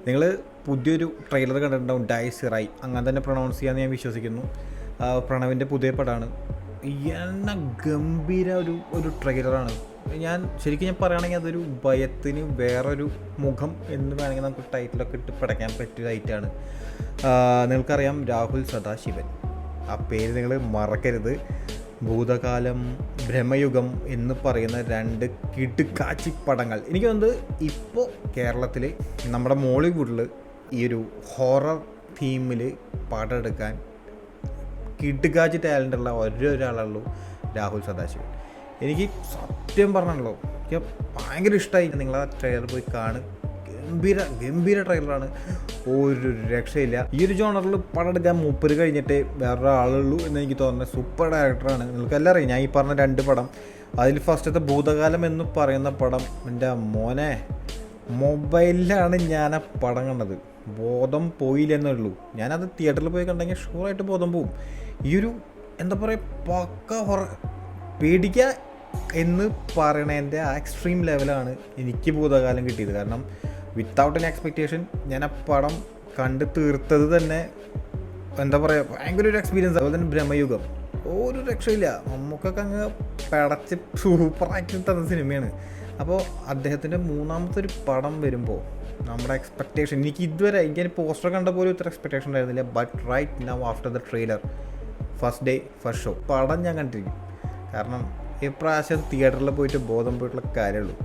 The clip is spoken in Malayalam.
നിങ്ങൾ പുതിയൊരു ട്രെയിലർ കണ്ടിട്ടുണ്ടാവും, ഡൈസിറായി അങ്ങനെ തന്നെ പ്രൊണൗൺസ് ചെയ്യാമെന്ന് ഞാൻ വിശ്വസിക്കുന്നു. പ്രണവിൻ്റെ പുതിയ പടമാണ്. എന്ന ഗംഭീര ഒരു ട്രെയിലറാണ്. ഞാൻ പറയുകയാണെങ്കിൽ അതൊരു ഭയത്തിന് വേറൊരു മുഖം എന്ന് വേണമെങ്കിൽ നമുക്ക് ടൈറ്റിലൊക്കെ ഇട്ട് പടയ്ക്കാൻ പറ്റിയ ഐറ്റാണ്. നിങ്ങൾക്കറിയാം രാഹുൽ സദാശിവൻ, ആ പേര് നിങ്ങൾ മറക്കരുത്. ഭൂതകാലം, ഭ്രമയുഗം എന്ന് പറയുന്ന രണ്ട് കിടുക്കാച്ചി പടങ്ങൾ. എനിക്ക് തോന്നുന്നത് ഇപ്പോൾ കേരളത്തിൽ നമ്മുടെ മോളിവുഡിൽ ഈ ഒരു ഹൊറർ തീമിൽ പടം എടുക്കാൻ കിടുക്കാച്ചി ടാലൻ്റുള്ള ഒരാളുള്ളൂ, രാഹുൽ സദാശിവൻ. എനിക്ക് സത്യം പറഞ്ഞല്ലോ, എനിക്ക് ഭയങ്കര ഇഷ്ടമായി. നിങ്ങൾ ആ ട്രെയിലർ പോയി കാണും. ഗംഭീര ട്രെയിലറാണ്, ഒരു രക്ഷയില്ല. ഈ ഒരു ജോണറിൽ പടം എടുക്കാൻ മൂപ്പര് കഴിഞ്ഞിട്ടേ വേറൊരാളുള്ളൂ എന്ന് എനിക്ക് തോന്നുന്നത്. സൂപ്പർ ഡയറക്ടറാണ്. നിങ്ങൾക്കെല്ലാം അറിയാം, ഞാൻ ഈ പറഞ്ഞ 2 പടം. അതിൽ ഫസ്റ്റത്തെ ഭൂതകാലം എന്ന് പറയുന്ന പടം, എൻ്റെ മോനെ മൊബൈലിലാണ് ഞാൻ ആ പടം കണ്ടത്. ബോധം പോയില്ലെന്നേ ഉള്ളൂ. ഞാനത് തിയേറ്ററിൽ പോയി കണ്ടെങ്കിൽ ഷുവറായിട്ട് ബോധം പോവും. ഈ ഒരു എന്താ പറയുക, പക്ക ഹൊറർ, പേടിക്കുക എന്ന് പറയണതിൻ്റെ ആ എക്സ്ട്രീം ലെവലാണ് എനിക്ക് ഭൂതകാലം കിട്ടിയത്. കാരണം വിത്തൗട്ട് എൻ എക്സ്പെക്റ്റേഷൻ ഞാൻ ആ പടം കണ്ട് തീർത്തത് തന്നെ എന്താ പറയുക, ഭയങ്കര ഒരു എക്സ്പീരിയൻസ്. അതുപോലെ തന്നെ ഭ്രമയുഗം ഒരു രക്ഷയില്ല, നമുക്കൊക്കെ അങ്ങ് പടച്ച് സൂപ്പറാക്കി തന്ന സിനിമയാണ്. അപ്പോൾ അദ്ദേഹത്തിൻ്റെ 3ാമത്തെ ഒരു പടം വരുമ്പോൾ നമ്മുടെ എക്സ്പെക്റ്റേഷൻ, എനിക്ക് പോസ്റ്റർ കണ്ട പോലും ഇത്ര എക്സ്പെക്റ്റേഷൻ ഉണ്ടായിരുന്നില്ല. But right now after the trailer, first day first show പടം ഞാൻ കണ്ടിരിക്കും. കാരണം ഇപ്രാവശ്യം തിയേറ്ററിൽ പോയിട്ട് ബോധം പോയിട്ടുള്ള കാര്യമുള്ളൂ.